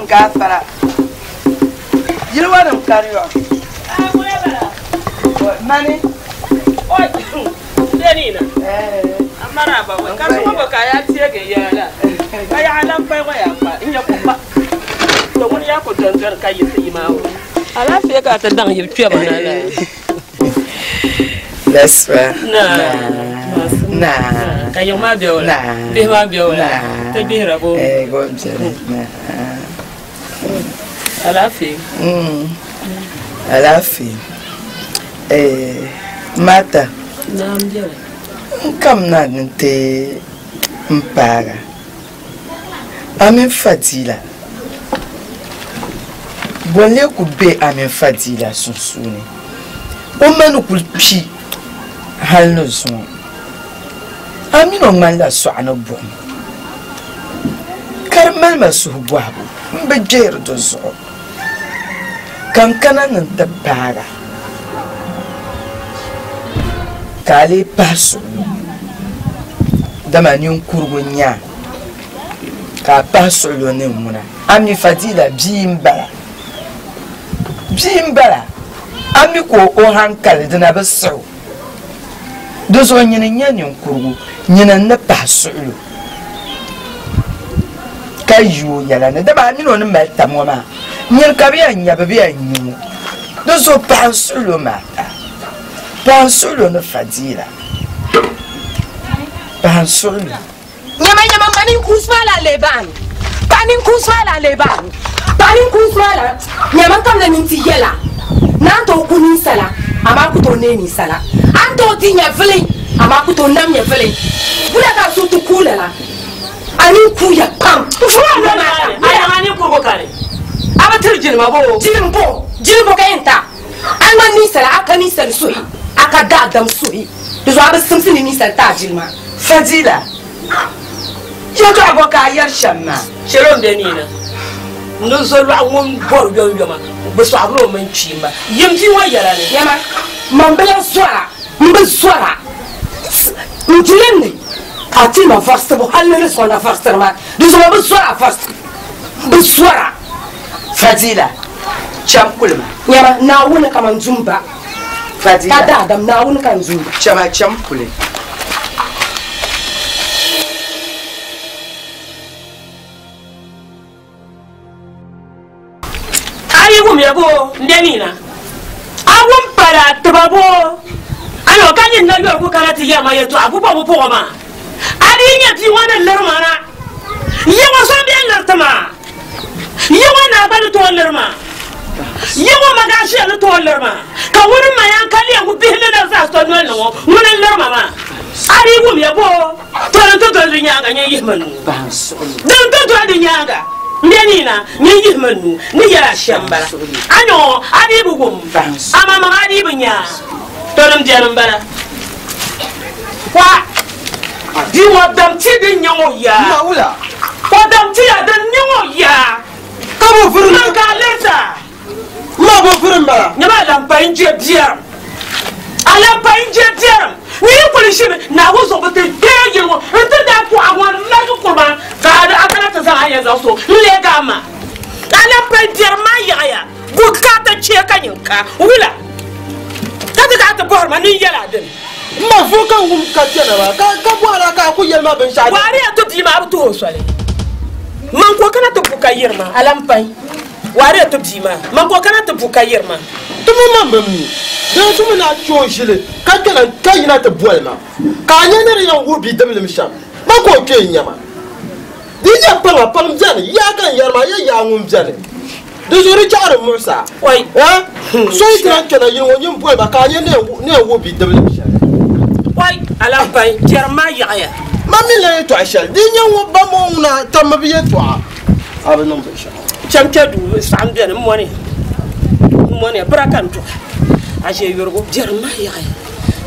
gafara yirwa nan kariyo mani oi denina amara ba wa kan ko ka ya tie ga yara ka ya nan bai wa ya fa in ya kuma to mun ya ko dangar ka yi sai mawo ala fe ka ta dan yi tuya bana la leswa na ka yo ma be wala be ma be wala te be rabo go mjere na ala fe mata nam jere kam na nte mpara amen fadila bonle ku be amen fadila sunsuni o manu ku pi halno sun amin o man la so ana bom karmal masubu abu mbe jer do so kankana nan tabara kale paso damani nkurgo nya ka paso lo ne muna ami fadila bimbara ami ko o hankal dina baso dozo nyene nya nkurgo nyina na paso lo kayu yala ne damani no ne melta moma nyer kabia nya babia nyu dozo paso lo mata pansolo na fadila pansolo nyama manin kusmala leban panin kusmala nyama kam na ninti yela na to kuni sala ama ku to ne ni sala an to ti nya vle ama ku to nam nya vle bula ka so to kula la ani ku ya pam fula na aya ani ko ko kare aba tirjin ma bo jilbo ka enta an man ni sala akani sala suhi aka da dam suhi do zo aba simsini ni sala ta jilma fadila yo to aboka yar shamma shelo ndenina ndo zo lwa won bor yo ma be so agro man chimba yimti wa yara ne yama mambela swara mjileni ati ma first bo halne so na first ma do zo be swara first be swara fadila chamkulma yama na wona kama nzumba fadila kada adam na wona kan nzumba chama chamkule yabo ndenina awon para tobabo ano kanyin na yo ko karati ya ma yeto abubo bo ma ari nya ti wana lermana yewa so be lertama yewa na ba to lerma yewa magashi na to lerma ka wurin ma yan kali ku bihle da sa to no mun lerma ma ari gum yabo to nya ga nya yihmanu dan to nya ga ndenina ni yihmanu ni ya shambara anyo adi bugum ama ma adi bunya tolum dianum bala kwa di wadam ti de nyawo ya maula wadam ti ya de nyawo ya kabo furu na ka leta ma bo furu mbara nyama lampa inje diam ala pa inje diam ni polisi na wo so bote de yewo nte da ko awon la ko ba ka da akala ta sa ya za so le gama ala pa diam ma ya bukata ce kanyinka wula ka ta bor ma ni yala din ma fo kan gum ka tena ba ka bora ka ku yelma ben shadi wari to di ma bu to sole man ko kana to buka yirma alampai wari to di ma man ko kana to buka yirma tumu man bamni dan tumu na cho shile ka kana ka yina ta bolma ka nya ne yan wo bi damlim sham ma ko ke nyama di ya pala palam jani ya kan yarma ya ngum jani de zori chare musa wai so itran kana yin wonyin boy ba ka nya ne wo bi damlim sham wai alampai jarma ya mami la to ashal di nya wo ba mo na tamabiye to abin ba sha chamcha du sambe ne moni brakanto aje yorgo jarma ya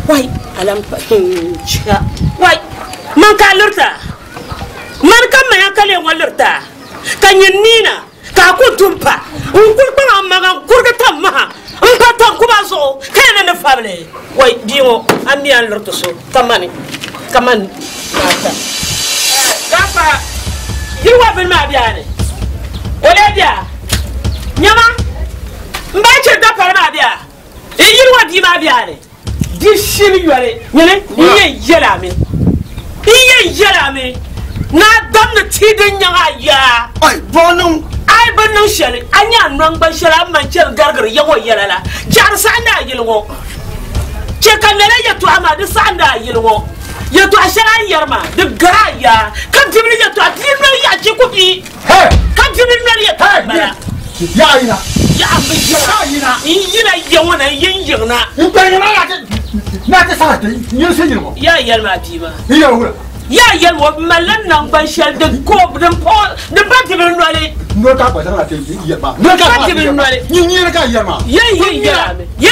wai alampai cha wai man ka lurta man kan ma ya kale walurta kan nina ka ku tumpa un kulpa ma kurga tamma un paton ku baso kana na family wai diwo andi an lurta so kaman mata gapa yiwa ben ma biane Olha dia. Nyama. Mbache da parma dia. E yirwa di ma biare. Di shiri yore. Nyene iye yela me. Iye yela me. Na dam na tidin nyanga ya. Ai bonum. Ai bannu shari. Anya nan ban shara man cer gargar yawo yela la. Jar sanda yilwo. Ce kanere ya to amadu sanda yilwo. Ya to ashara yarma. De graya. Kan tibni ya to atinno ya chikupi. Hey. Kan tibni ya ta. Ya ina. Ya ina. Ina yawana yinjina. Ina ya na ta sa ta yin sai girmo. Ya yarma tiba. Iya wura. Ya yarwa malan nan ban shal de ko den po de batibin nole. No ka ba ta ta yi ba. No ka batibin nole. Yin ka yarma. Ya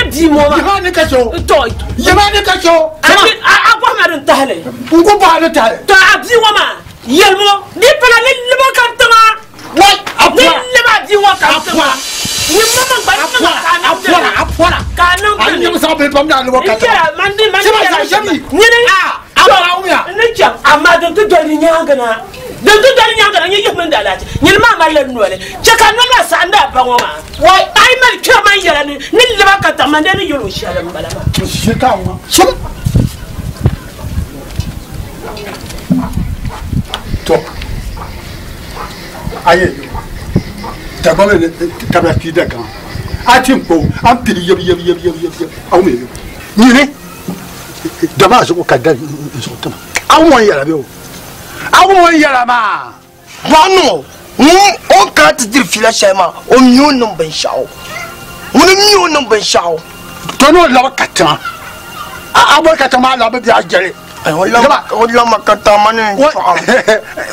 di mo ma. Ya ne ka so. To. Ya ma ne ka so. A ko ma den tahle. Ngo ba ne tahle. To abdi wa ma. Yelmo di pala le mo kan tama. Wai Ni le ba di wa kan tama. Ni mama ba apora. Kanon. Ani ni sa be pam da lo ka. Ya mandi. Ni Ni apora umya. Ni jam amma don to doni nyanga na. Don to doni nyanga na yi mun da lati. Ni ma len nole. Chaka no la sanda ba ngoma. Wai ai mal kema yara ni le ba ka tamande ni yoro shalam balaba. Shika wa. Shum. To. Aye. Tabale tabati da kan. Atim ko am pili yeb. Aw me. Ni ne. Dama so ka da so tama. Aw mo yara be o. Aw mo yara ma. Wano, on ka ta dir fila shema, o miyo nan ban shawo. Wani miyo nan ban shawo. To no la ka tama. A bo ka tama la be ya jere. Ai wala makata mane shawo.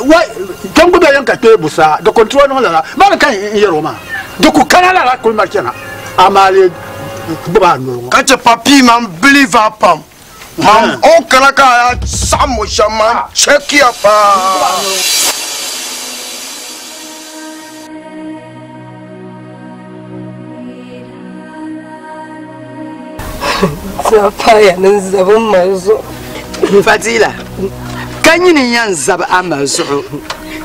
Wai kan gudu yan ka te busa da control no la. Ba kan yero ma. Da ku kana la ko ma kena. Amale ba no. Ka ce papi man believe apam. Mam on kana ka samo shaman check ya pa. Zafaya nan zaban mazo. Fadila, kan yin yan zaba amazo.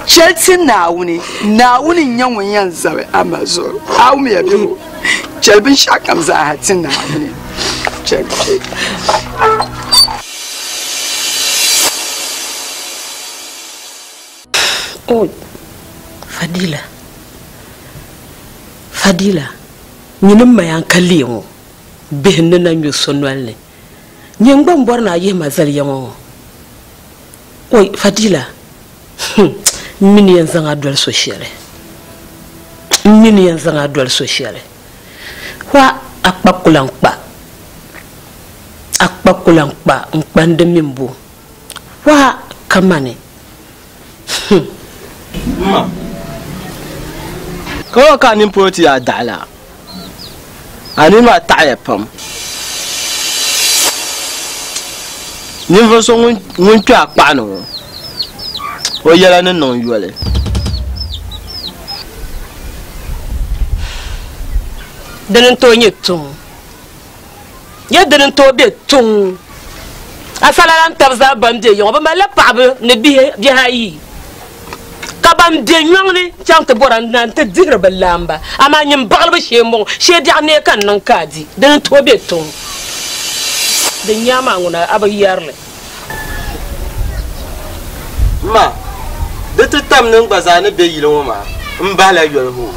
Cheltin nawuni yan yan zaba amazo. Aw me yabi. Chelbin shakam za hatin nawuni. Check. Oh, Fadila, nyinum mayan kalliyo. Bihin na nyu sonwalne. Nyangban borna yi mazal yango. Oi, Fadila. Mini yan zanga dwal sociale. Wa akpakulang pa nkpande mimbo. Wa kamane. Ma. Ko ka nin poti ya dala. Ani ma ta'ya pam. Nin fo so ngun twa pa no. O yela nin non yole. Denen to nyetung. Ya denen to be tung. Asala lan tabza bamde yo ba mala pabe ne bihayi. Kabam de nyangli chang te boran nan te digra balamba ama nyim bagal ba shemo she diane kan nan kadi denen to be tung. De nyama nguna aba yarle. Ma. De te tam nan bazane be yilo ma. Mbala yole ho.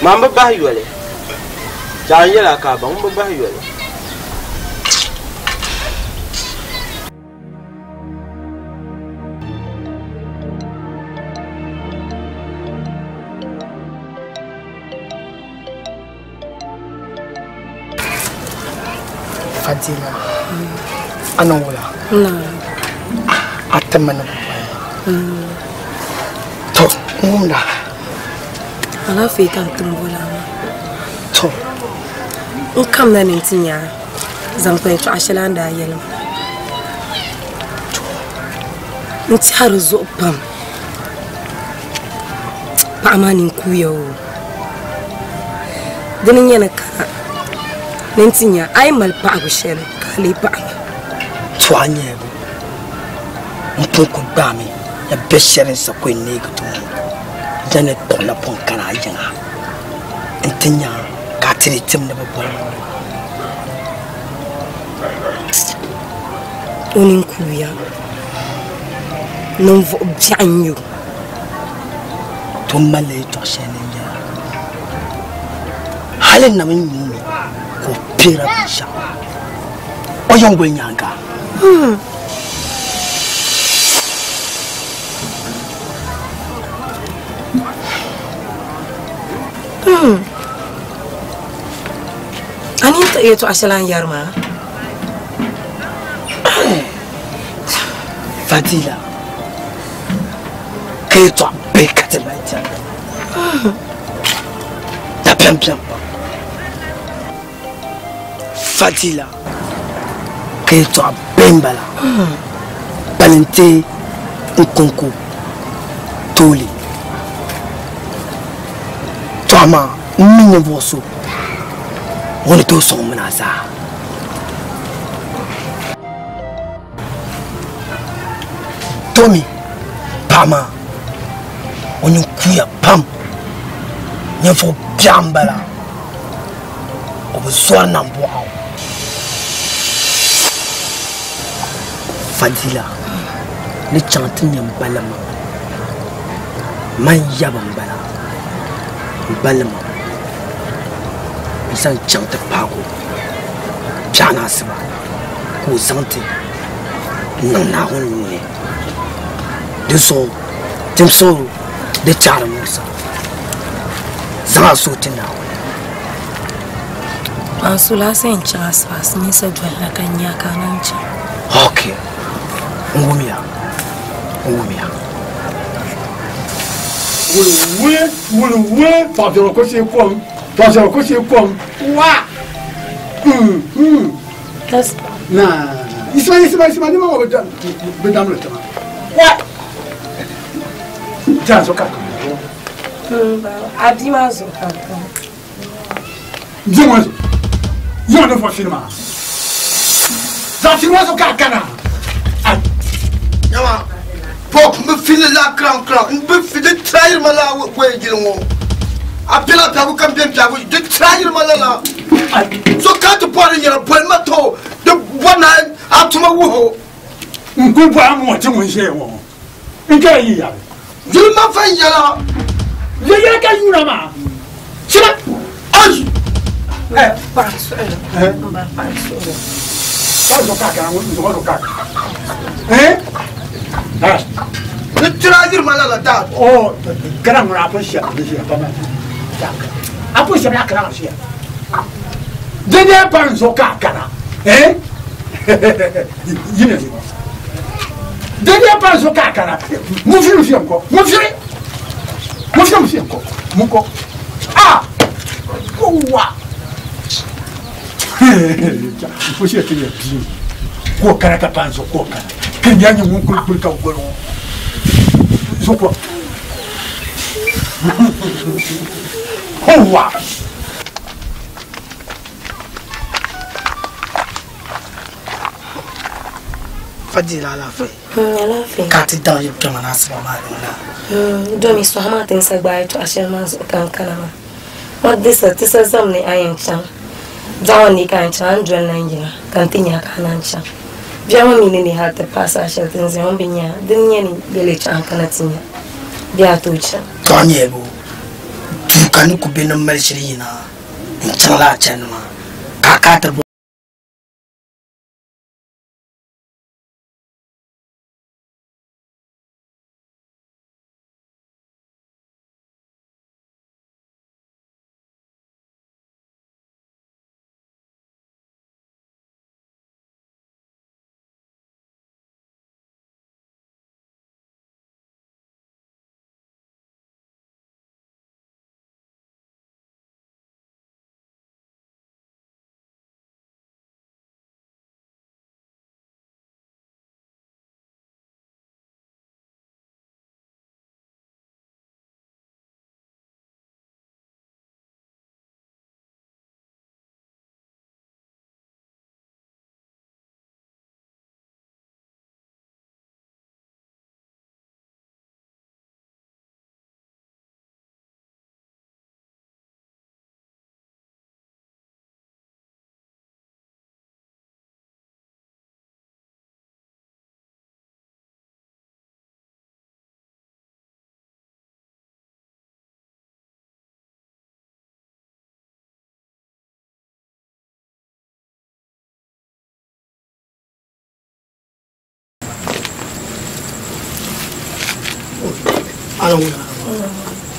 Ma mba ba yole. Jan yela ka ba mba ba yole. Fadila. Anola. Atamana. To, ngunda. Ala fi kan tumbola. To. Ukam na nintinya. Zan ko to ashalanda yelam. Nti haruzo pam. Pa amanin kuyo. Dinin yana kana. Nintinya ay mal pa agushen kali pa. Twanye. Mpuku bami. Ya besherin sa kwe nega tu. dane tɔla pɔn kana yiŋa n ti nya ka tiri tim ni bi bɔli o ninkuriya ninvuɣu biɛɣu n nyɛ o to mali yɛltɔɣa shɛli ni nyɛla hali na min nyuumi ka o piira binshaɣu o yɛn goli nyaanga ani n tiɣi yɛltɔɣa shɛli an yɛri maa Fadila ka yɛltɔɣa bihi ka ti mali tɛli na piɛmpiɛm pam Fadila ka yɛltɔɣa bihi n-bala balinti n kunku tooli tɔɣa maa n mi ninvuɣu so ŋuni tooi sɔŋ mina zaa Tommy Pama o ninkuya pam ninvuɣu biɛɣu n-bala o bi zɔri nambɔɣu Fadila ni chaŋ ti nya m-balima man yaba n-bala m-balima n zaŋ chaŋ ti paago biɛɣu na asiba ka o zaŋ ti niŋ Naawuni nuuni di zuɣu tim sooro di tɛɣiri Musa zaŋa so ti Naawuni Ansu laasa n chaŋ asiba Sinisa dolila ka nya ka nan chaŋ ok n wumiya wuli paɣasara ko shee kom wa na isma ni ma wa bi damli tiŋa wa jaa so ka abi maa zuɣu ka Yo no fo firma. Za firma so ka kana. Yawa pop me fili la kran me fili trahir mala we jilngo apela tabu kampion tabu de trahir mala la so ka to por nyara pol mato de bona atuma wo Nku bo amu ti mun she wo. Nka yi ya. jil ma fa yala Ya ka yura ma. Sira. Ai. ne trahir mala la da Oh, gran una posia, pas mal. A posia la gran sia. Dene pa nzo ka kana. Yine. Dene pa nzo ka kana. Mo fi encore. Mo fi encore. Mon ko. Ah! Ouwa! Posia que é bien. Ko kana ka panzo ko kana. Kenya nyi mun kul ka golo. Zokwa. Ouwa! Fadila la fe ala fe ka ti dan yi to mana asma ma na do mi so hama tin sa gba to ashe man kan kana ma what this tisa zamne ayin chan zawon ni kan chan dron nanjina kan tinya kanan chan biama mi ni ha te pasa ashe tin ze on binya dinya ni bele chan kana tinya biya to chan to nyebo tu kan ku bin mal shirina in chala chan ma ka ta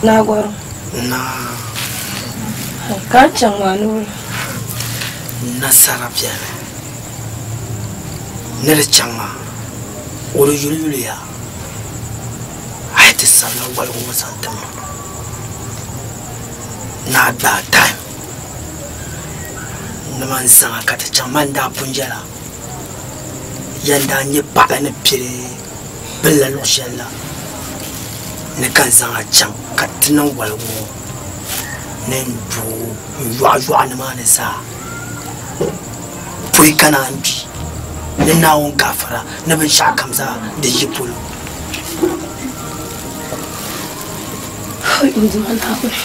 Na gwaro. Na. Ka can wani nasara biɛni ni di chaŋ maa o di yuliyuliya a yi ti sabila waligu ŋɔ zaŋ ti ma na a daa time ni man zaŋa ka ti chaŋ man daa punjɛla yan daa nyɛ paɣa ni pili pilila luɣu shɛli la ni kan zaŋa chaŋ ka ti niŋ waligu ŋɔ ni n du n yɔɣu nimaani zaa poi kana n gbi ni naawuni gafara ni binshaɣu kam zaa di yi polo nduma naawuni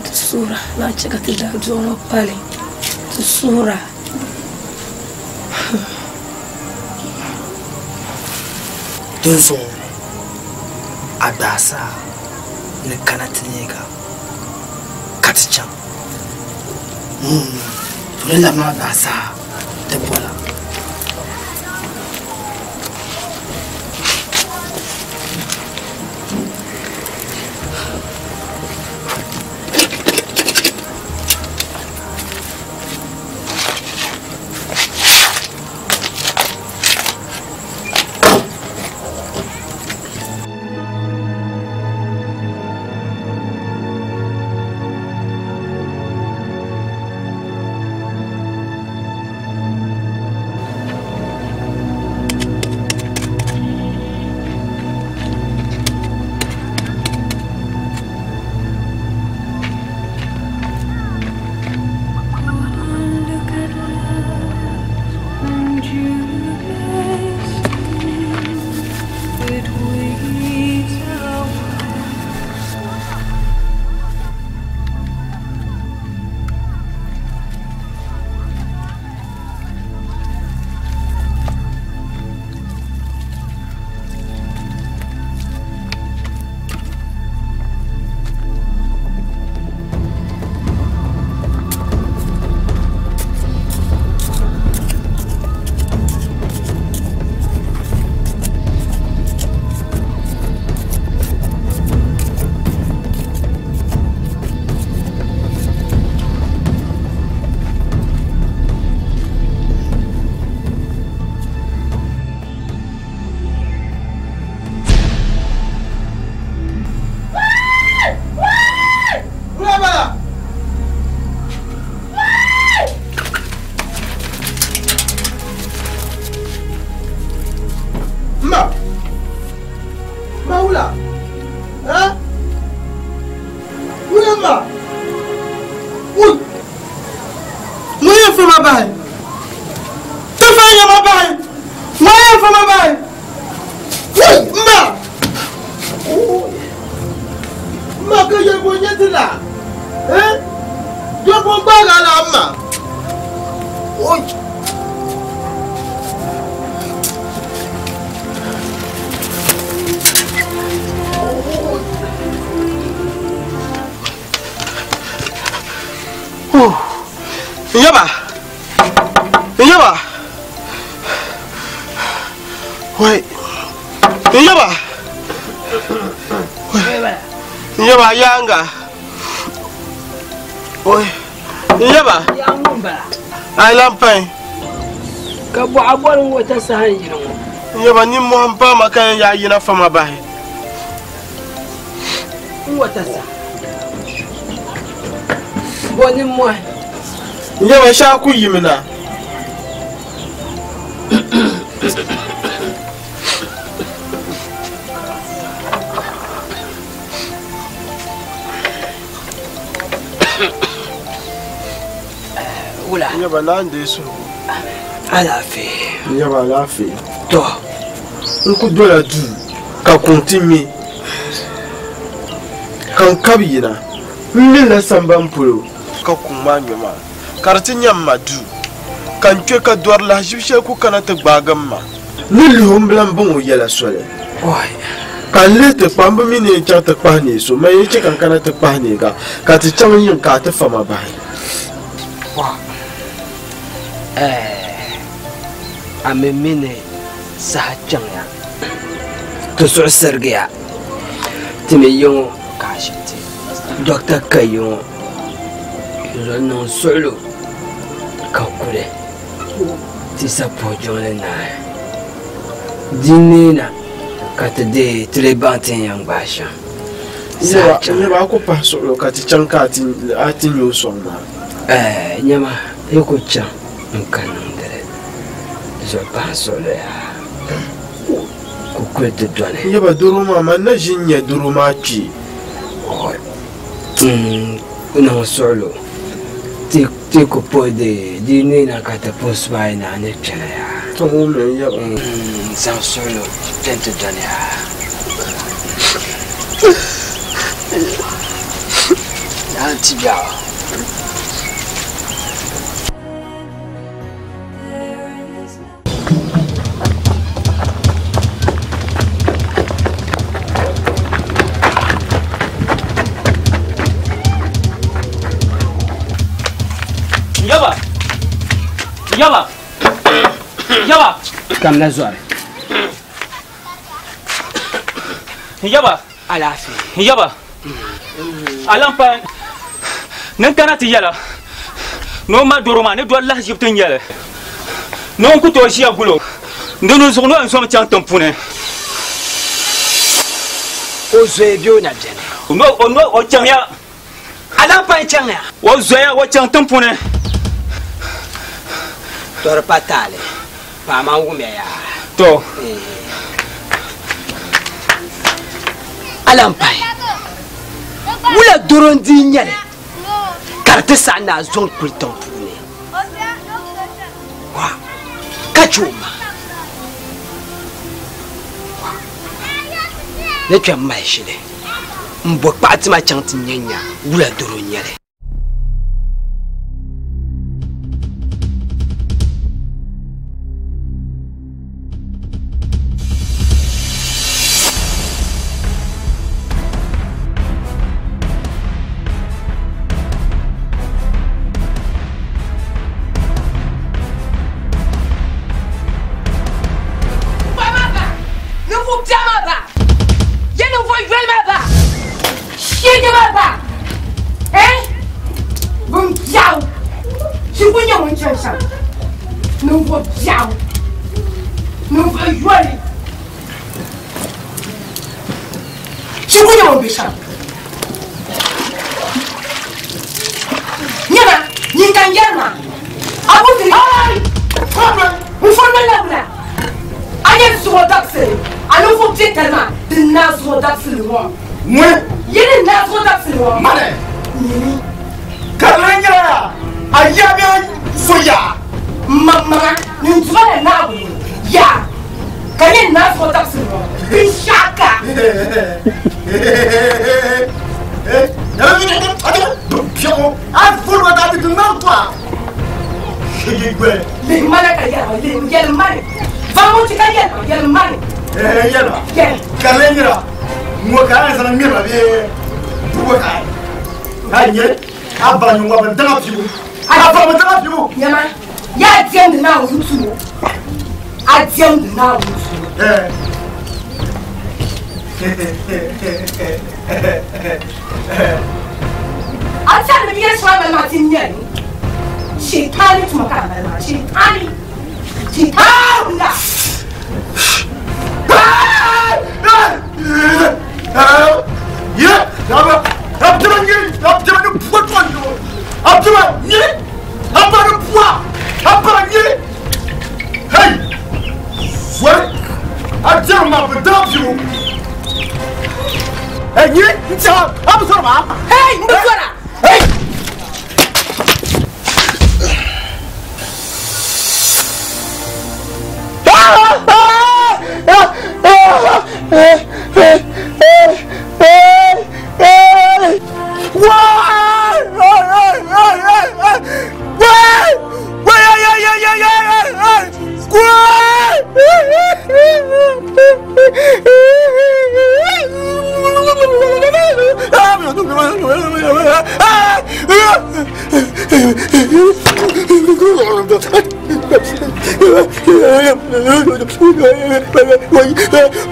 ti suura na chɛ ka ti daa duɣu ŋɔ pali ti suura din zuŋ a daasa ni kana ti neega ka ti chaŋ ni lamna daasa ti bola Yaba yanga. Oi. Yaba. Ai lampai. Ka bu abon wata sahan yirin. Yaba ni mo hampa makan ya yina fama bai. Wata sa. Boni mo. Yaba sha ku yimina. Wula. Yaba nan da su. Alafi. Yaba alafi. To. Nku dola du ka kontimi. Kan kabina. Mila samban polo ka kuma nyama. Kartin yamma du. Kan kwe ka dwar la jibshe ku kana ta gbagam ma. Ni lihum blan bon yela sole. Oi. Kan le te pamba mini cha ta pani so mai yace kan kana ta pani ga ka ta chaman yin ka ta fama bai. Wa. Amemine sahajang ya. تصع سرقيا تميون كاشتي دكتور كيون يزنون سولو كوكولي تسابوجون لنا دينينا كاتدي تريبانتين يان باشا ne ba ko pa so ka ti chanka ati nyo so ma nyama yoko cha nkanandere zo pa so le ya ko de done ye ba duru ma na jinya duru ma chi no solo ti ko pode di ne na kata post ba na ne chela ya to mo ya san solo tente done ya Antibia. Yaba. Kam na zuwa. Yaba. Alafi. Yaba. Alampa. Nan kana ti yala. No ma doroma ne do Allah jibtin yala. No ku to shi agulo. Ndonu so no an so ma tampune. O zwe bio na jene. O chamya. Alampa chanya. O zoya o chang tampune. Tor patale. Pa mangume ya. To. Alampa. Wula dorondi nyale. Karte sana zon kulton pune. Wa. Kachuma. Ne twa mai shide. Mbo pati ma chanti nyanya. Wula doro nyale.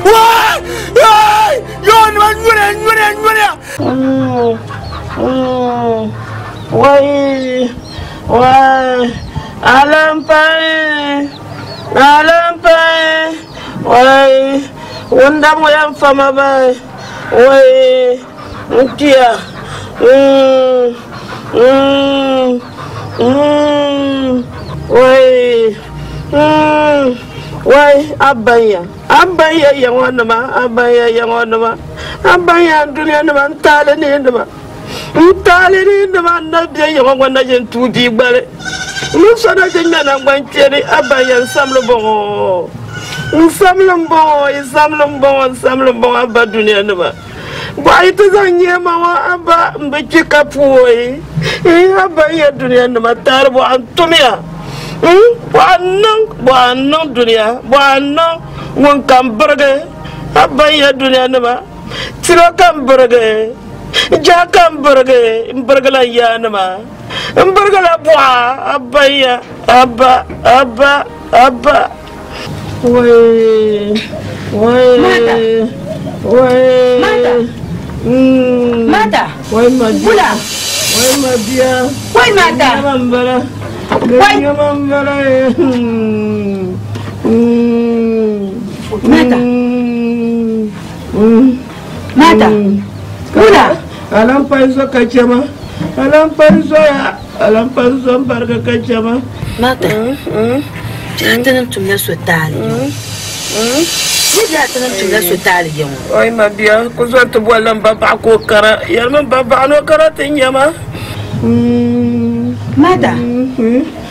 What? wai alampai wai wanda mo yan fama bai wai ntia wai abaya yang wana ma abaya dunia nama ntale ni nama nabiya yang wana jen tudi bare lusana jenga na ngwancheri abaya samlo bongo abba dunia nama ba ita zanye mawa abba mbeki kapuoi abaya dunia nama tarbo antumia buanang dunia buanang wong kamberge abaya dunia nama tiro kamberge ja kamberge bergala ya nama bergala bua abaya abba woi mata woi madia woi mata mambara mata Bula alam paiso kacama alam paiso barga kacama mata jangan tumnya sotali jangan tumnya sotali yang oi mabia kuzwatu bolam baba ko kara yarman baba no kara tinyama mata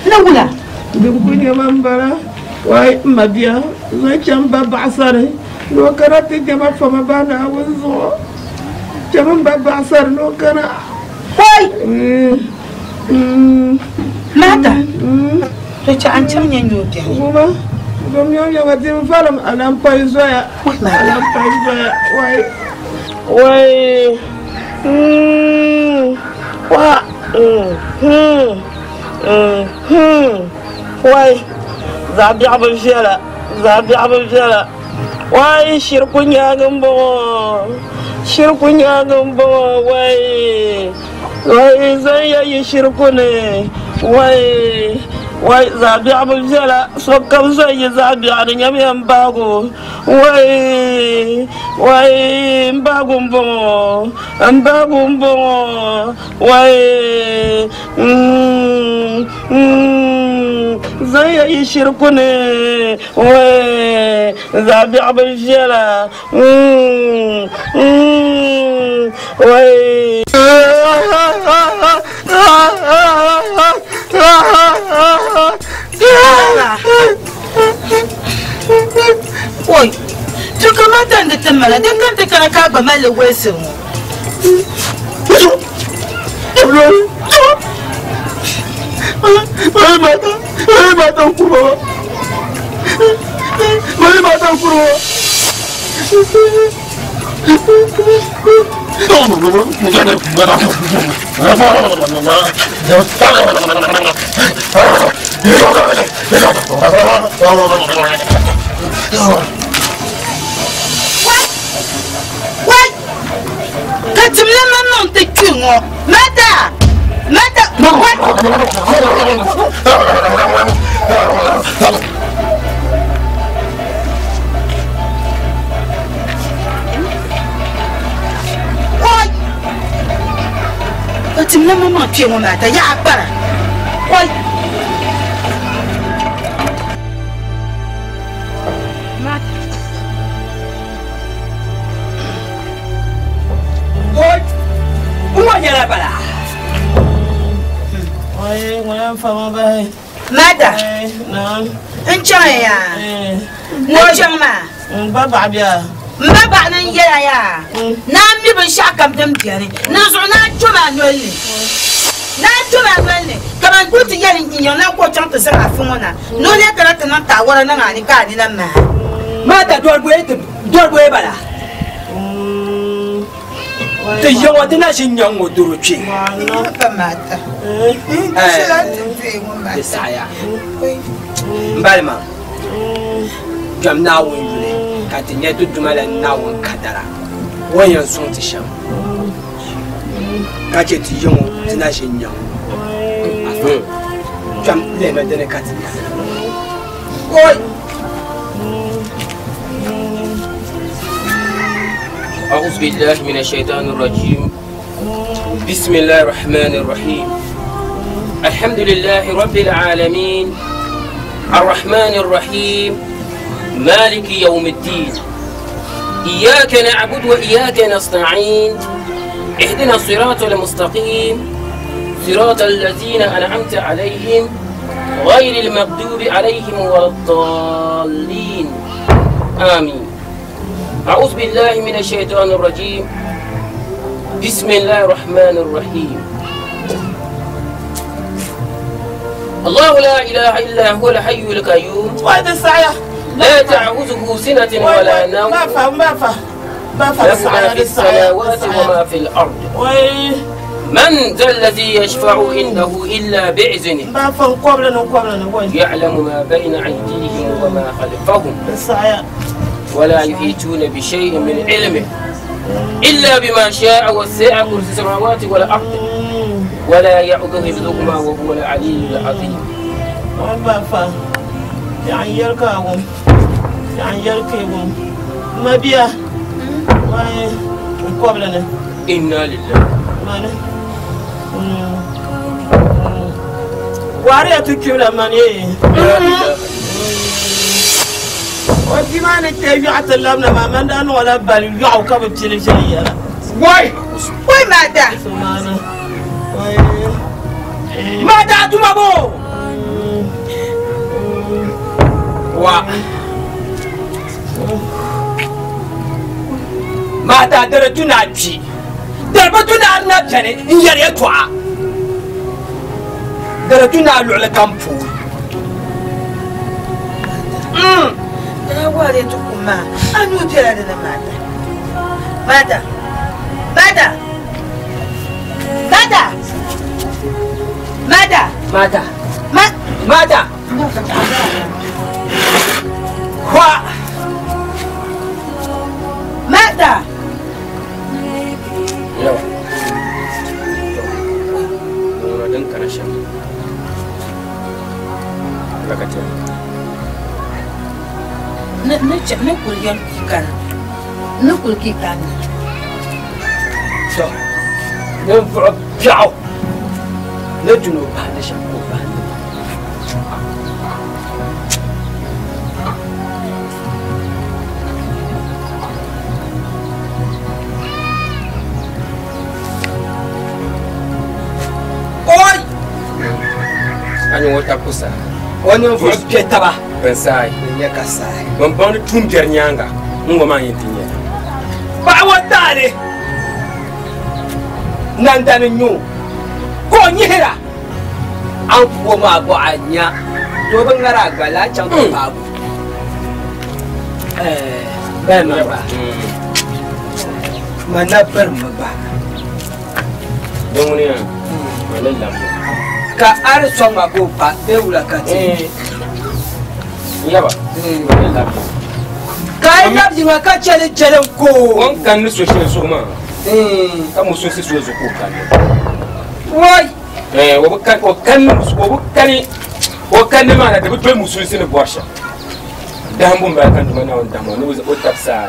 na bula dunkunya mambara wai mabia zacham baba asare no kara tinyama fama bana wuzo jaman baba asar no kara wai mata to cha an can yan yote kuma dom yo yo ngati falam anam paisoya wai wai zabi abul jala wai shirkunya gambo wai zai yayi shirku ne wai zabi abul jala so kam zai yi zabi a nyam yan bago wai mbago mbongo wai zai yayi shirku ne wai zabi abul jala wai oi tu kamata da tamala dan kanta kana ka ba mala wesin mata kuro non te chiumo mata Timna mama chiumo mata ya para wai Jala pala. Oi, ngoyan fama bai. Mada. Na. Enchaya. No chama. Baba bia. Baba nan yara ya. Na mi ban shakam dam diare. Na so na chuma noli. Na chuma noli. Kaman kuti yarin kinyo na ko chanta saka fumona. No le karata nan tawara nan ani ka ni nan ma. Mata dorboe bala. Te yawa tana shin yan wodoro ce. Mata. Saya. Mbalma. Jam na won yule. Ka tinye dudumala na won kadara. Wayan sun ti sham. Ka ce ti yawa tana shin yan. Jam le ma dene kat. Oi. أعوذ بالله من الشيطان الرجيم بسم الله الرحمن الرحيم الحمد لله رب العالمين الرحمن الرحيم مالك يوم الدين إياك نعبد وإياك نستعين اهدنا الصراط المستقيم صراط الذين أنعمت عليهم غير المغضوب عليهم ولا الضالين آمين أعوذ بالله من الشيطان الرجيم بسم الله الرحمن الرحيم الله لا إله إلا هو الحي القيوم لا تعوزه سنة ولا نوم له ما في السماوات وما في الأرض من ذا الذي يشفع عنده إلا بإذنه يعلم ما بين أيديهم وما خلفهم ولا يحيطون بشيء من علمه إلا بما شاء وسع كرسي السماوات والأرض ولا يعوده حفظهما وهو العلي العظيم. إنا لله. وكمان التبعت اللبنة ما من أنا ولا بالي يعو كم بتلفزيون واي ماذا ماذا تمامو ماذا درتنا بشي دربتنا نبجني إن يريتوا درتنا على كامبو wale tukuma anu tera da mata نقول كي كان so ننفع بيعو نجنو بحنا شكو بحنا اوي أنا وتاكوسا وننفع بيتبا بنساي يكساي من بان توم جرنيانغا ngoma yintinya ba watare nan da nyu ko nyira an ko ma ko anya to ban ngara gala can ko babu ba ma ba mana bar ma ba don wani ya wannan lambu ka ar son ma ko pa be wula ka ti yaba wannan lambu kai na jinga ka chele ko wan kan ni so shi so ma ka mu so si so ko kan wai wo kan ma na da bi mu so si ne borsha da hambun ba kan duma na wanda mo ne wo tapsa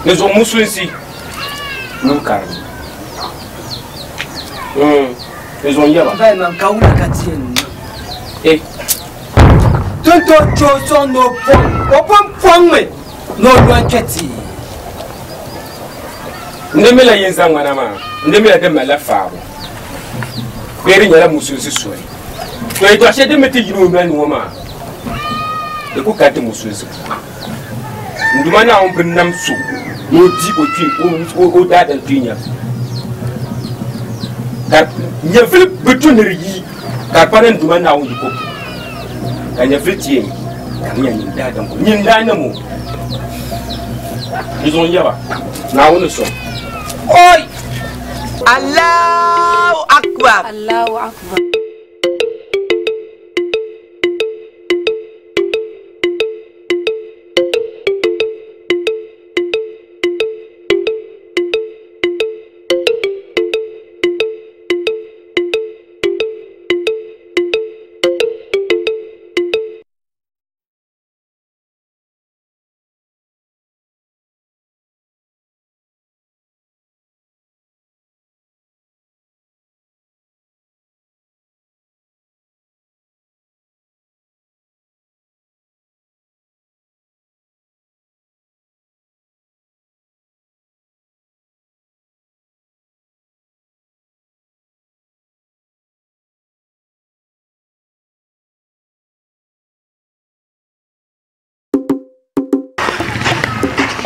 ne zo mu so si nun kar ne zo yaba ba man ka wula ka ti tonto choso no pon me no luanketi ndemela yenza mwana ma ndemela de mala faabo kweri nyala mususi soyi to eto ashe de meti yiro mani woma de ko kati mususi nduma na on binnam so no di o twi o da dan tinya kar nya fil betunir yi kar panen nduma na on yiko kanya fitiye kanya nyinda dan ko nyinda na mo ils ont yaba na woni so oi Allahu akbar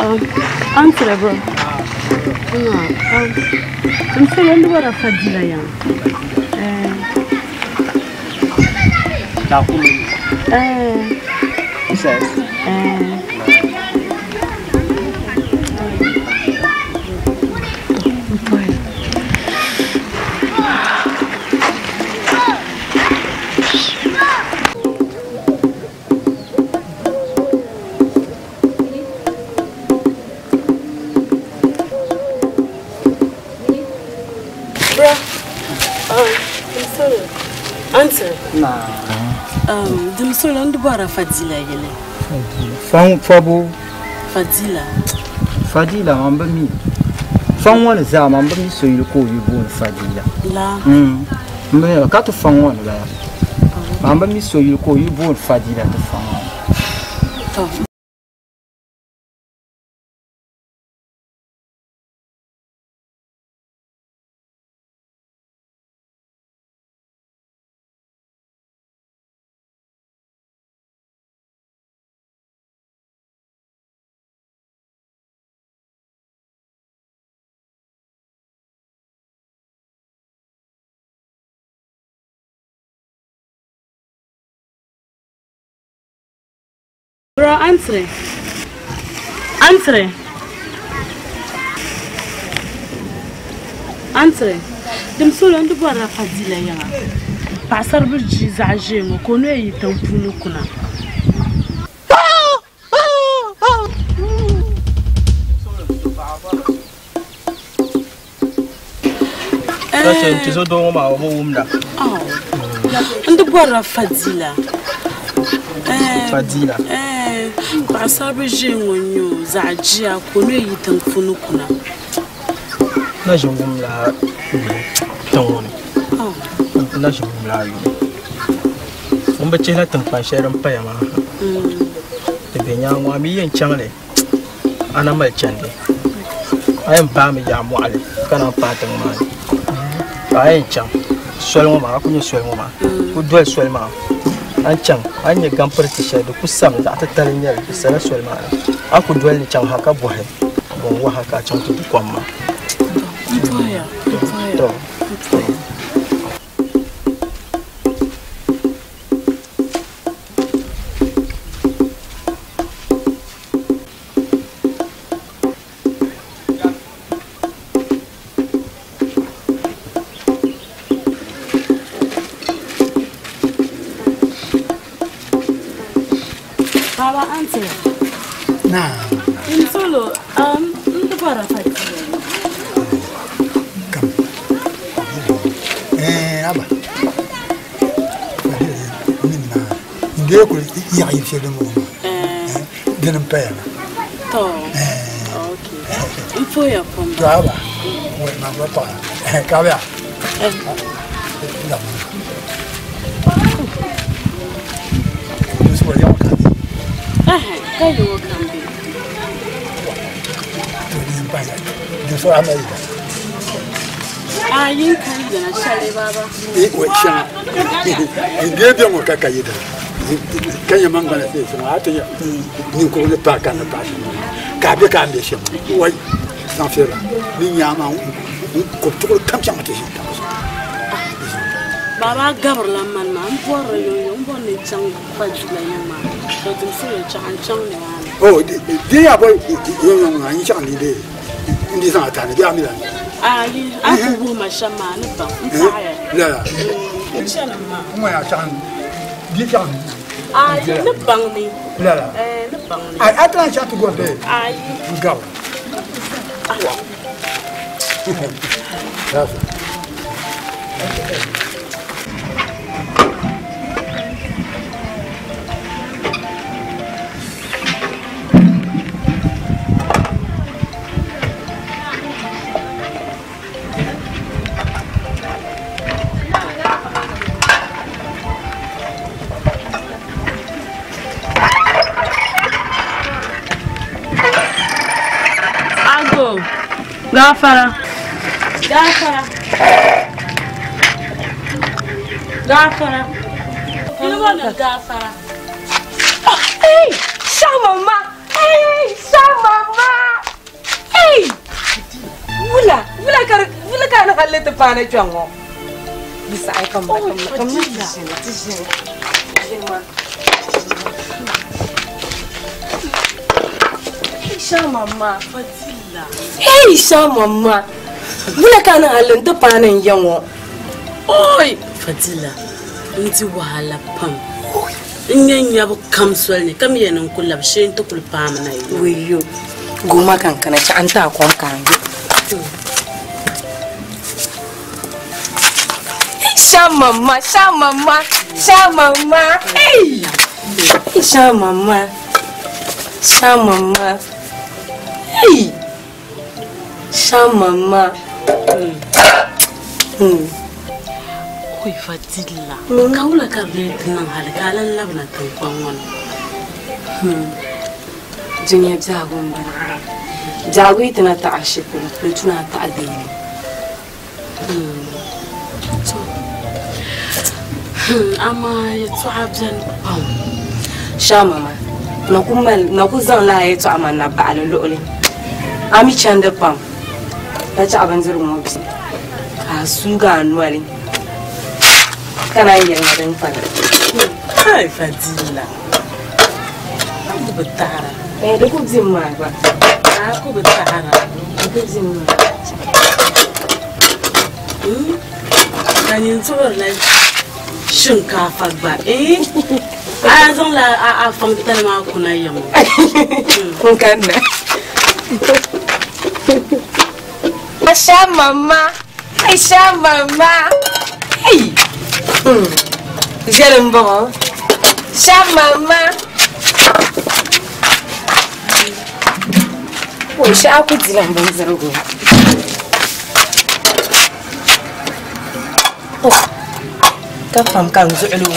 Answer, bro. I'm still on the water for Dilayan. Now, he says, Answer. The Muslim on the border Fadila. Found trouble. Fadila, remember me. Found one is I'm me, so you call you born Fadila. I got to find one. Remember me, so you call you born Fadila to find. Bro, answer. Dem solo ndo bora Fadila yanga. Pasar bu jizaje ngo kono yi tampunu kuna. Sasa ntizo do ma wo umda. Ndo bora Fadila. Fadila. Pasar bu jingo nyo zaje kono yi tampunu kuna. Na jongum la tawon. Na jongum la yo. Umba chela tampa sheran pa yama. Te benya ngwa mi yen changle. Ana mal chande. Ayam ba mi ya mo ale kana pa tang ma. Ayen chang. Swel ma ku ni swel ma. Ku dol swel ma. An chang an ye gampar ti shedo ku sam da ta talinya ku sala swel ma. Aku dol ni chang haka bo he. Bon wa haka chang tu kwamma. Baba answer. Nah. In solo, the para fight. Aba. Minna. Ndio ko ya yifse do mo. Denam payana. To. Okay. Info ya pom. To aba. Mo ma ba to. Ka ba. This was your country. Ka yo kambi. To the empire. This was America. Yin kari da na share baba. Wacha. Ndio ndio mkaka yida. Kanya manga na sisi na hata ni ko le pa kana pa. Ka be ka ambition. Wai. Sans faire. Ni nyama ko to kam chama te. Baba gabar la man ma mbor yo mbor ne chang fa jula yama. To dim so chang ne wana. Oh, dia ya boy yo ngani chang ni de. Ndi sa ta ni dia mi la. Aku bu mashama ne ba. La. Inshallah ma. Mo ya chang. Dia chang. Ne bang ni. La. Ne bang ni. Atlan chat go de. Gaw. That's Gafara. Hey, Shamama. Vula kan halle te pane chongo. Bisa ai kam ma. Isha mama Fadila. Hey Isha mama. Vula kan halle te pane yango. Oi Fadila. Nti wahala pam. Inyanya bu kamswal ne kam yenan kulab shin to kulpa mana yi. Wiyo. Goma kan kana ta anta kon kan. Sha mama. Hey. Sha mama. Hey. Sha mama. Oi Fadila. Kaula ka be nan halkalan labna tan kwan Dunia jago mbana. Jago itana ta ashiku, tuna ta adini. Ama yetu abjan pam. Sha mama. Nakuzan la yetu amana ba alolole. Ami chanda pam. Ta ci abin zirin mu bi. Ka su ga anwali. Kana yin gadan fara. Hai Fadila. Aku betara. Da ku zimma ba. Aku betara. Da zimma. Kan yin tsoron lai shinkafa ba. A zan la a famtar ma kuna yamma. Kun kanna. Sha mama. Hey. J'aime bon. Sha mama. Oh, sha ku dilan ban zargo. Oh. Ka fam kan zu'lu.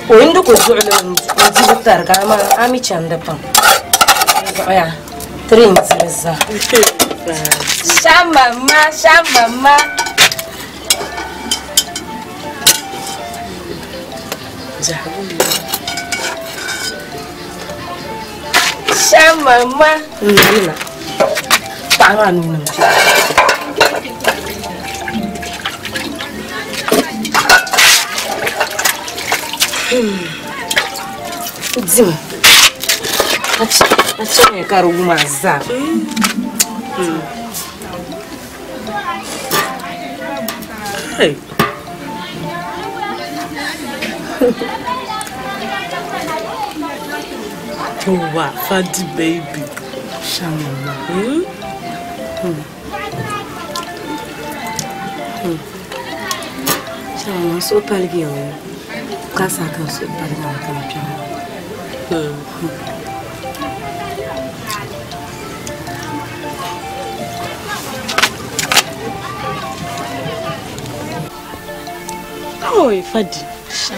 Oh, inda ku zu'lu. Ji targa ma ami chanda pam. Ya. Trin zirza. Sha mama. Sha mama. Nina. Tangan nuna. Zim. Acha me karo maza. Hey. Towa Fadi baby. Shamama. Shamama so palgi o. Kasa kan so palgi kan pia. Oi Fadi.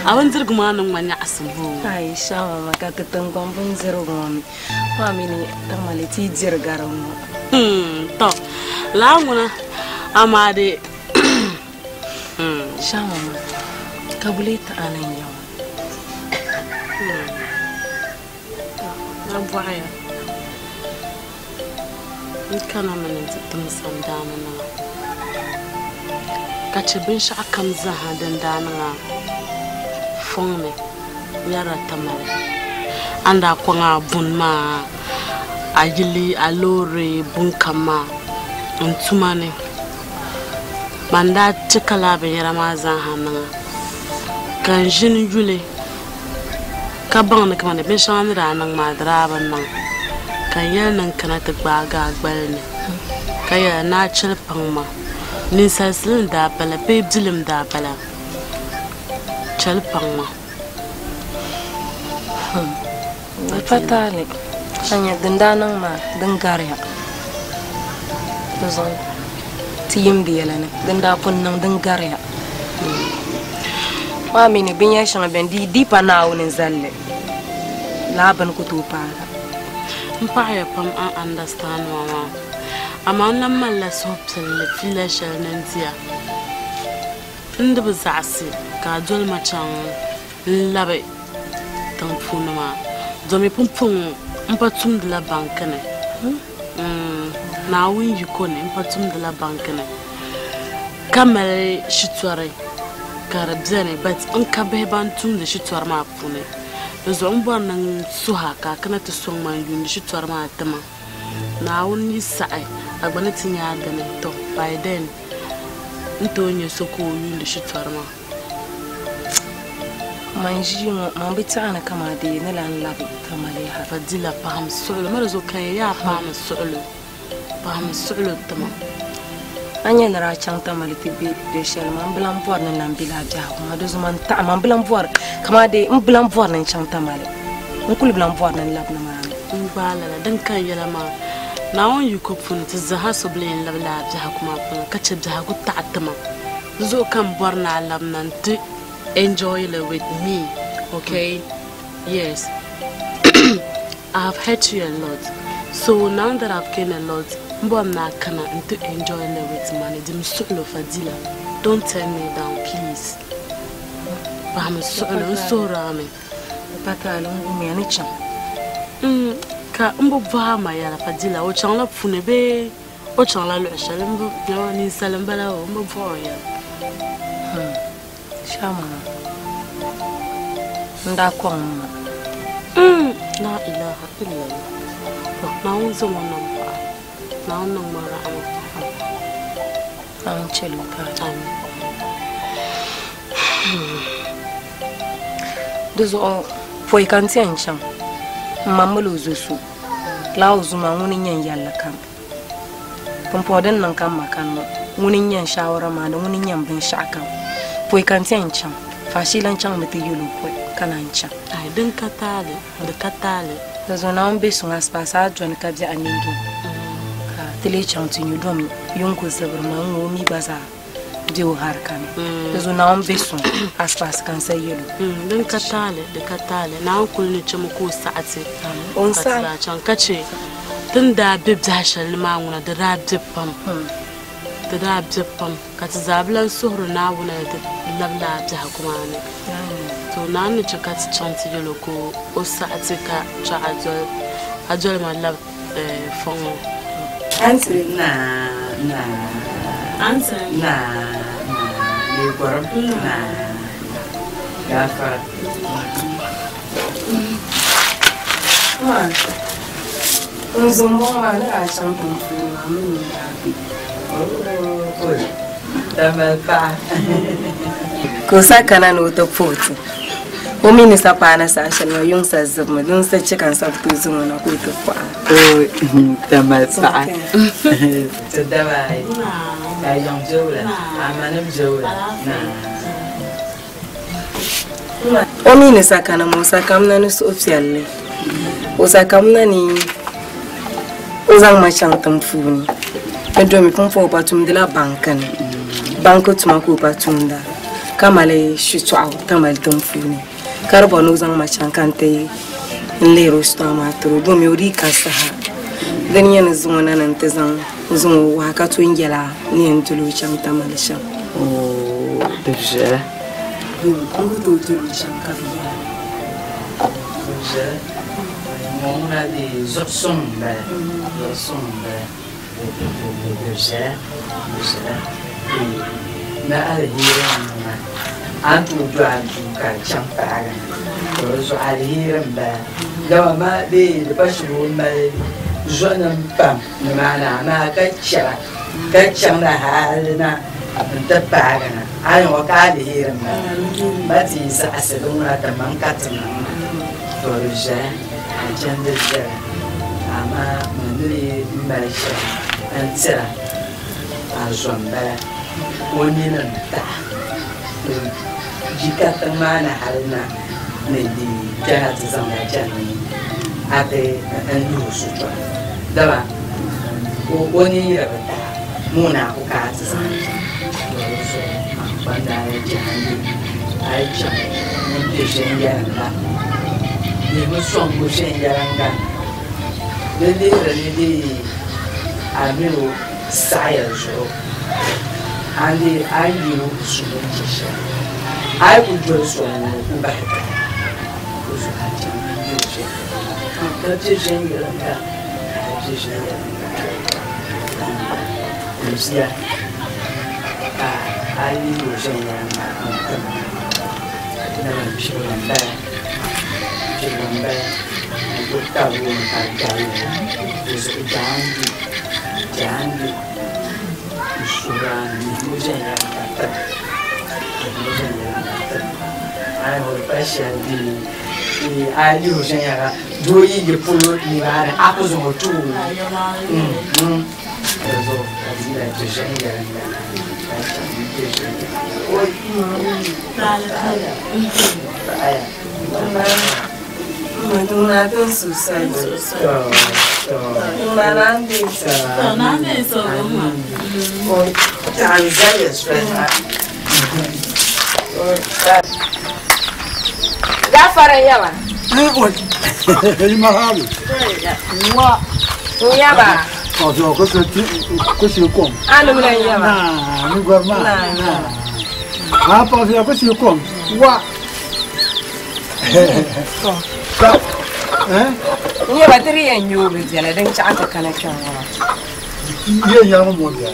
Awan zirguma nan manya asubu. Ai shawa maka ketan gombon zirguma. Mami ni amaliti jirgaram. To. Languna amade. Shawa kabulita anan yau. Na buaya. Kana manin tum sandana na. Kace bin shi akan zaha dandana fonme yara tamale anda kwanga bunma ajili alore bunkama ntumane manda tikala be yara ma zaha na kan jin yule ka ban ne kamane bin shan da nan madara ban nan kan yan kana ta baga gbalne kaya na chirpan ma Ninsaslin da bala, babe dilim da bala. Chalpangma. Fatale. Hanya dendanang ma dengarya. Tuzon tim dia lana. Denda pun nang dengarya. Mami ni binya shanga bendi di panau ni zalle. Laban kutupada. Mpaya pam an understand mama. Amana mala sopsel fila shanantia. Ndabazasi ka dol machan labe tan funama Domi pumpung mpatum de la bankane. Na win yukone mpatum de la bankane. Kamere shitware. Karabzene but unkabe bantum de shitware ma pune. Zo mbwa nang suhaka kana to song man yun shitware ma atama. Na win sai agbana tinya dane to by then. Ntonye soko yun de shitware ma. Manji mambita ana kama de na lan labi tamale ha fadila paham solo marazo kan ya paham solo tama anya na ra chang tamale tibi de shel man blam vor na nambila ja kuma do zuman ta man blam vor kama de blam vor na chang tamale kul blam vor na lab na ma bala dan kan yala ma na won yu ko fun ta zaha soblen lab la ja kuma fun kace ja ku ta atama zo kan bor na lab nan ti enjoy it with me, okay? Yes. I've hurt you a lot. So now that I've gained a lot, I'm not gonna enjoy it with money. Don't turn me down, please. I'm so rami. But I don't mean anything. Ka umbo vama ya la fadila. O changla funebe. O changla lo shalembo. Yo ni salembala o umbo voya. Shama nda kwamma la ilaha illallah na unzo mwana mpa na unna mara am chelu ka dozo foi kantian cham mamalo zosu la uzuma nguni nyen yalla kam pompoden nan kam makan nguni nyen shawara ma da nguni nyen bin shaka foi kantian cham fashilan cham meti yulu foi kanan cham ai din katale da katale dozo na on besu ngaspasa jon ka bi aningi ka tele cham tinyu domi yonko sabur ma ngomi baza dio harkan dozo na on besu aspas kan sai yulu din katale da katale na kullu cham ko sa'ati on sa chan kace tunda bibda shalma nguna da rabjipam da rabjipam ka zablan suhru na wuna da labla ta kuma ne to na ni chaka chanti yolo ko o sa'ati ka cha ajol ma lab fon answer na le koram na gafa Nzumbo mana champion mami Tamal pa ko saka na no to foto o mini sapana sa shalwa yung sa zuma dun sa chikan sa tuzo na ko to pa tamal pa tadawai ayong jola amanam jola o mini saka na mo saka na no official o saka na ni o zang ma chantam funi ndo mi pompo patum de la banko tuma ko patunda kamale shitwa tamal tomfuni karbo no zang ma chankante nlero stama tro do mi ori kasaha denya na zona nan tezan zon wa ka to ingela ni entulu chantamal sham o deja kongo to tulu chankabiya deja on a des options na alhiran na an tuju an tuka can fara so alhiran ba da ma be da bashi mai zonan pam mana ma kaccan na halina da fara na an wa ka alhiran ba ti sa asalin na da man katin to ja a can da ama mandiri mbasha antira azomba wonina ta jikata mana halna ne di jana tsanga jani ate andu sutra daba woni rabata muna ku ka tsanga so banda ya jani ai cha mun ke shenga ne mun son ku shenga ranga Lili amino sayar show and I knew sushi. I would just want to back. 这些人的，这些人的，有些啊，阿姨有些人嘛，那么去人呗，去人呗，我到我们大家就是讲的，说啊，你不这样的，不这样的，哎，我不想的。Ali hussein ya do yi ge polo ni ba da akozo motu so azila to shenga oi Madonna don susai Marandi Nande so oi Tanzania stress Gafara yawa. Ele marrado. Uma. Yaba. Ó, só coisa como. Ah, não me yaba. Não guarda. Não. Ah, pode ser coisa como. Uma. Tá. Ni bateri yan yobe jala dan ci aka kana kan wa. Iya ya mo dia.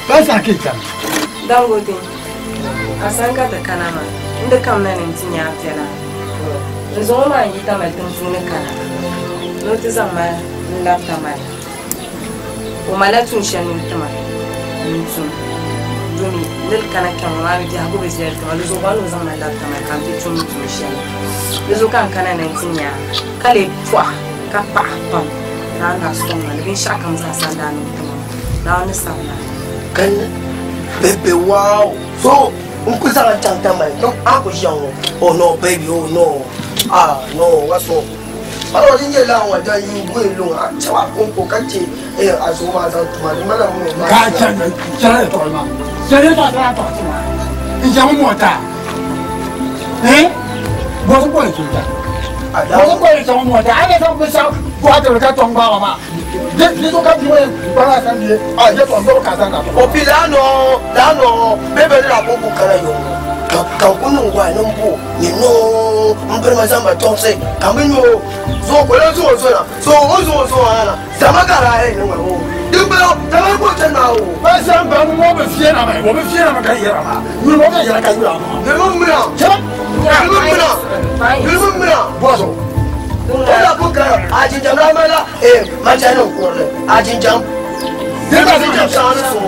Pasa kita. Dangote. Asanga da kanama inda kam na nan tinya afela zo ma yi ta mai tun tun kana no ti zan ma lafta mai o mala tun shanin tuma tun dumi lil kana kan ma bi ha go be sai ta zo ba no zan ma lafta mai kan ti tun shan zo kan kana nan tinya kale fwa ka pa pam na so ma bin shakam sa sanda no tuma na wani sauna kan bebe wow so Unkusanga chanta man, no ako siyang, oh no baby, oh no, no, what's up? Ano din la wa da yin gwe lu a chawa kon ko kace azuma da tuma ni mana mu ma ka cha cha to ma sele ta ta to ma in ja mu ta bo ko ko ta bo ko ko ta mu ta ale to ko sa ko ta ka tong ba ma ni to ka bi we bara san die je to ndo ka san ka o pilano dano bebe la ko ko kala yo ka kunu ngwa no mbu ni no mpere mazamba tonse kaminyo so ko la so na so ana sama kala ni ngwa Dibelo, tama ko tana o. Ba san ba mo be fie na mai, mo be fie na ma ka yera ma. Ni mo ka yera ka yura ma. Ne mo mira. Ne mo mira. Bozo. Ola ko ka ajinjam la mala ma jano ko le. Ajinjam. Ne ba ajinjam sa na so.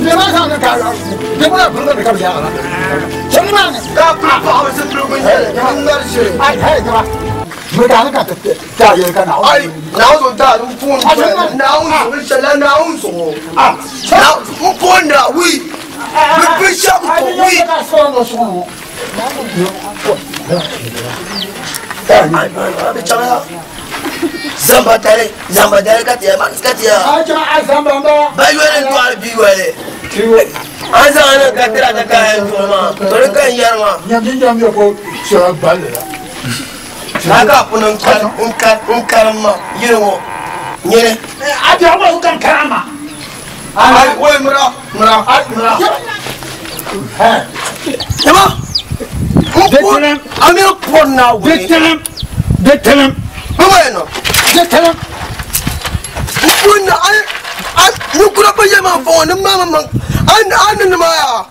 Ne ba sa na ka. Ne ba ba ka ya la. Chani ma ne. Ka pa se tro ko ne. Ngal se. Ai hai ka. Mới đá cả trả lời cả não ai não rồi ta cũng phun não rồi sẽ là não rồi não cũng phun đã huy bị sắp của huy ai chả zamba tare cái gì mà cái gì ai cho ai zamba đó bây giờ nên tôi bị vậy ai giờ anh cái gì là cái gì mà tôi cái gì mà nhắm chính nhắm vô cô sợ bắn rồi Naga punan karama yirwo nyere ati awa ukan karama ai oi mura Ema detelem ami ponna we detelem bueno detelem kunna ai nukura pa yema fo na mama an ma ya